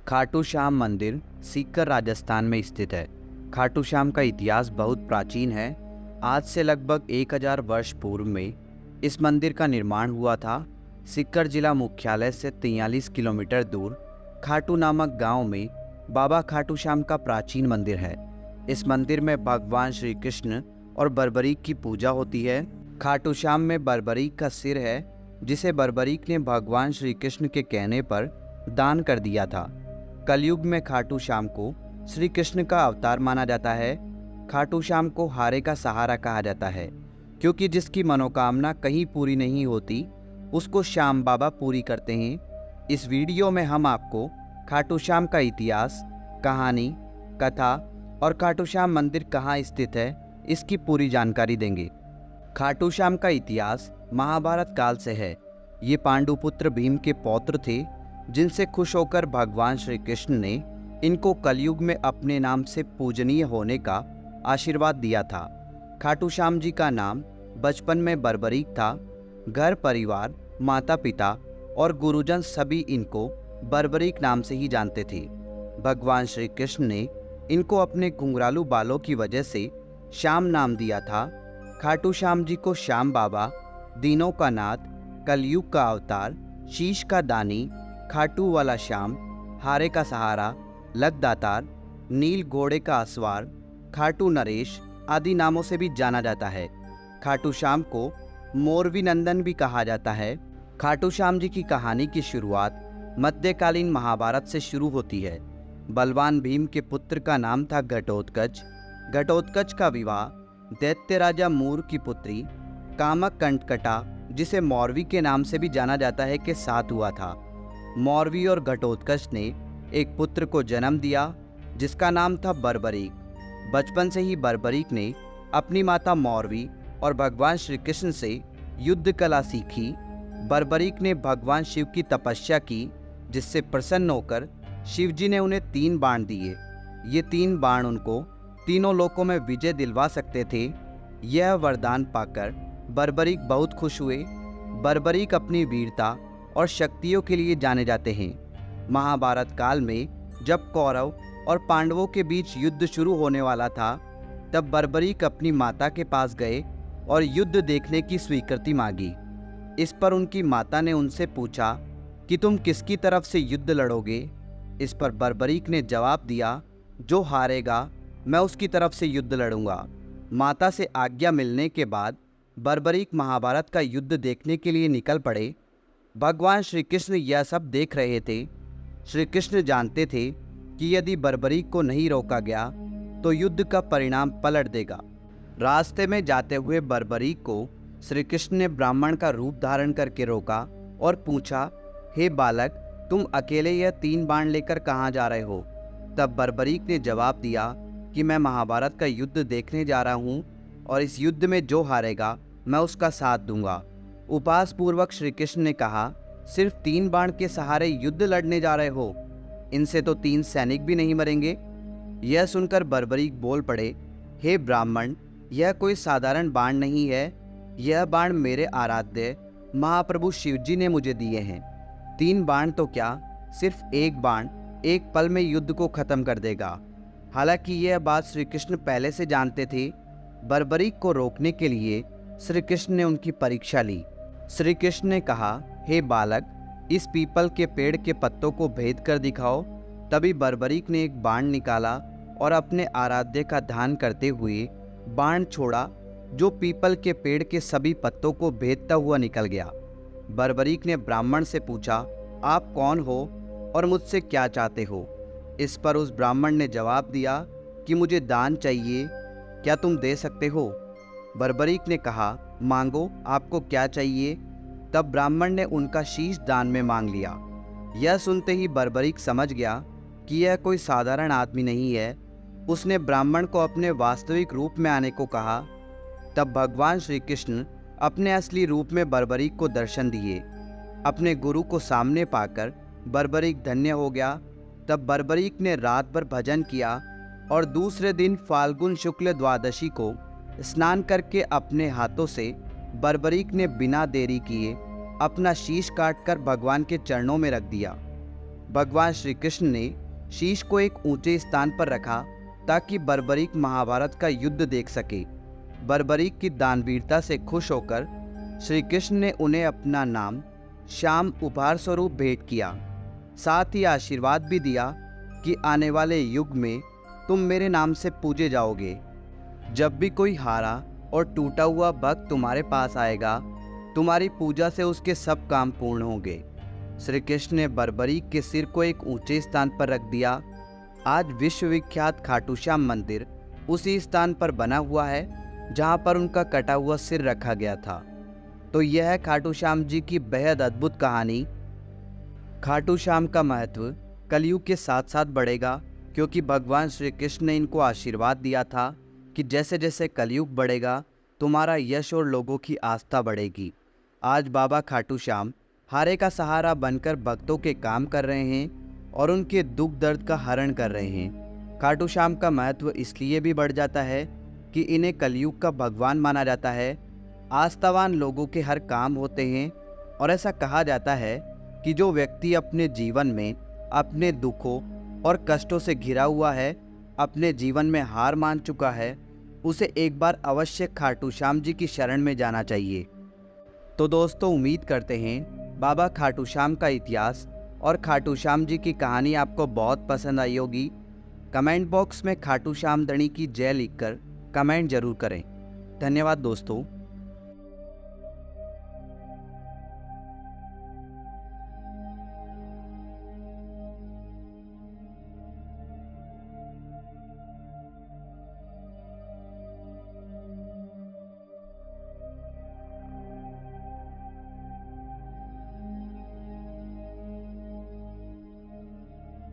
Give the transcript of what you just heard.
खाटू श्याम मंदिर सीकर राजस्थान में स्थित है। खाटू श्याम का इतिहास बहुत प्राचीन है। आज से लगभग 1000 वर्ष पूर्व में इस मंदिर का निर्माण हुआ था। सीकर जिला मुख्यालय से 43 किलोमीटर दूर खाटू नामक गांव में बाबा खाटू श्याम का प्राचीन मंदिर है। इस मंदिर में भगवान श्री कृष्ण और बर्बरीक की पूजा होती है। खाटू श्याम में बर्बरीक का सिर है, जिसे बर्बरीक ने भगवान श्री कृष्ण के कहने पर दान कर दिया था। कलयुग में खाटू श्याम को श्री कृष्ण का अवतार माना जाता है। खाटू श्याम को हारे का सहारा कहा जाता है, क्योंकि जिसकी मनोकामना कहीं पूरी नहीं होती उसको श्याम बाबा पूरी करते हैं। इस वीडियो में हम आपको खाटू श्याम का इतिहास, कहानी, कथा और खाटू श्याम मंदिर कहाँ स्थित है, इसकी पूरी जानकारी देंगे। खाटू श्याम का इतिहास महाभारत काल से है। ये पांडुपुत्र भीम के पौत्र थे, जिनसे खुश होकर भगवान श्री कृष्ण ने इनको कलयुग में अपने नाम से पूजनीय होने का आशीर्वाद दिया था। खाटू श्याम जी का नाम बचपन में बर्बरीक था। घर परिवार, माता पिता और गुरुजन सभी इनको बर्बरीक नाम से ही जानते थे। भगवान श्री कृष्ण ने इनको अपने घुंघरालू बालों की वजह से श्याम नाम दिया था। खाटू श्याम जी को श्याम बाबा, दीनों का नाथ, कलयुग का अवतार, शीश का दानी, खाटू वाला श्याम, हारे का सहारा, लकदातार, नील घोड़े का असवार, खाटू नरेश आदि नामों से भी जाना जाता है। खाटू श्याम को मोरवी नंदन भी कहा जाता है। खाटू श्याम जी की कहानी की शुरुआत मध्यकालीन महाभारत से शुरू होती है। बलवान भीम के पुत्र का नाम था घटोत्कच। घटोत्कच का विवाह दैत्य राजा मूर की पुत्री कामक कंटकटा, जिसे मौरवी के नाम से भी जाना जाता है, के साथ हुआ था। मौरवी और घटोत्कच ने एक पुत्र को जन्म दिया, जिसका नाम था बर्बरीक। बचपन से ही बर्बरीक ने अपनी माता मौरवी और भगवान श्री कृष्ण से युद्ध कला सीखी। बर्बरीक ने भगवान शिव की तपस्या की, जिससे प्रसन्न होकर शिव जी ने उन्हें 3 बाण दिए। ये 3 बाण उनको तीनों लोकों में विजय दिलवा सकते थे। यह वरदान पाकर बर्बरीक बहुत खुश हुए। बर्बरीक अपनी वीरता और शक्तियों के लिए जाने जाते हैं। महाभारत काल में जब कौरव और पांडवों के बीच युद्ध शुरू होने वाला था, तब बर्बरीक अपनी माता के पास गए और युद्ध देखने की स्वीकृति मांगी। इस पर उनकी माता ने उनसे पूछा कि तुम किसकी तरफ से युद्ध लड़ोगे। इस पर बर्बरीक ने जवाब दिया, जो हारेगा मैं उसकी तरफ से युद्ध लड़ूंगा। माता से आज्ञा मिलने के बाद बर्बरीक महाभारत का युद्ध देखने के लिए निकल पड़े। भगवान श्री कृष्ण यह सब देख रहे थे। श्री कृष्ण जानते थे कि यदि बर्बरीक को नहीं रोका गया तो युद्ध का परिणाम पलट देगा। रास्ते में जाते हुए बर्बरीक को श्री कृष्ण ने ब्राह्मण का रूप धारण करके रोका और पूछा, हे बालक, तुम अकेले यह 3 बाण लेकर कहाँ जा रहे हो? तब बर्बरीक ने जवाब दिया कि मैं महाभारत का युद्ध देखने जा रहा हूँ और इस युद्ध में जो हारेगा मैं उसका साथ दूंगा। उपहास पूर्वक श्री कृष्ण ने कहा, सिर्फ 3 बाण के सहारे युद्ध लड़ने जा रहे हो? इनसे तो 3 सैनिक भी नहीं मरेंगे। यह सुनकर बर्बरीक बोल पड़े, हे ब्राह्मण, यह कोई साधारण बाण नहीं है। यह बाण मेरे आराध्य महाप्रभु शिवजी ने मुझे दिए हैं। 3 बाण तो क्या, सिर्फ एक बाण एक पल में युद्ध को खत्म कर देगा। हालांकि यह बात श्री कृष्ण पहले से जानते थे। बर्बरीक को रोकने के लिए श्री कृष्ण ने उनकी परीक्षा ली। श्री कृष्ण ने कहा, हे बालक, इस पीपल के पेड़ के पत्तों को भेद कर दिखाओ। तभी बर्बरीक ने एक बाण निकाला और अपने आराध्य का ध्यान करते हुए बाण छोड़ा, जो पीपल के पेड़ के सभी पत्तों को भेदता हुआ निकल गया। बर्बरीक ने ब्राह्मण से पूछा, आप कौन हो और मुझसे क्या चाहते हो? इस पर उस ब्राह्मण ने जवाब दिया कि मुझे दान चाहिए, क्या तुम दे सकते हो? बर्बरीक ने कहा, मांगो, आपको क्या चाहिए? तब ब्राह्मण ने उनका शीश दान में मांग लिया। यह सुनते ही बर्बरीक समझ गया कि यह कोई साधारण आदमी नहीं है। उसने ब्राह्मण को अपने वास्तविक रूप में आने को कहा। तब भगवान श्री कृष्ण अपने असली रूप में बर्बरीक को दर्शन दिए। अपने गुरु को सामने पाकर बर्बरीक धन्य हो गया। तब बर्बरीक ने रात भर भजन किया और दूसरे दिन फाल्गुन शुक्ल द्वादशी को स्नान करके अपने हाथों से बर्बरीक ने बिना देरी किए अपना शीश काटकर भगवान के चरणों में रख दिया। भगवान श्री कृष्ण ने शीश को एक ऊंचे स्थान पर रखा ताकि बर्बरीक महाभारत का युद्ध देख सके। बर्बरीक की दानवीरता से खुश होकर श्री कृष्ण ने उन्हें अपना नाम श्याम उपहार स्वरूप भेंट किया। साथ ही आशीर्वाद भी दिया कि आने वाले युग में तुम मेरे नाम से पूजे जाओगे। जब भी कोई हारा और टूटा हुआ भक्त तुम्हारे पास आएगा, तुम्हारी पूजा से उसके सब काम पूर्ण होंगे। श्री कृष्ण ने बर्बरीक के सिर को एक ऊंचे स्थान पर रख दिया। आज विश्वविख्यात खाटू श्याम मंदिर उसी स्थान पर बना हुआ है जहां पर उनका कटा हुआ सिर रखा गया था। तो यह है खाटू श्याम जी की बेहद अद्भुत कहानी। खाटू श्याम का महत्व कलयुग के साथ साथ बढ़ेगा, क्योंकि भगवान श्री कृष्ण ने इनको आशीर्वाद दिया था कि जैसे जैसे कलयुग बढ़ेगा तुम्हारा यश और लोगों की आस्था बढ़ेगी। आज बाबा खाटू श्याम हारे का सहारा बनकर भक्तों के काम कर रहे हैं और उनके दुख दर्द का हरण कर रहे हैं। खाटू श्याम का महत्व इसलिए भी बढ़ जाता है कि इन्हें कलयुग का भगवान माना जाता है। आस्थावान लोगों के हर काम होते हैं और ऐसा कहा जाता है कि जो व्यक्ति अपने जीवन में अपने दुखों और कष्टों से घिरा हुआ है, अपने जीवन में हार मान चुका है, उसे एक बार अवश्य खाटू श्याम जी की शरण में जाना चाहिए। तो दोस्तों, उम्मीद करते हैं बाबा खाटू श्याम का इतिहास और खाटू श्याम जी की कहानी आपको बहुत पसंद आई होगी। कमेंट बॉक्स में खाटू श्याम धणी की जय लिखकर कमेंट जरूर करें। धन्यवाद दोस्तों।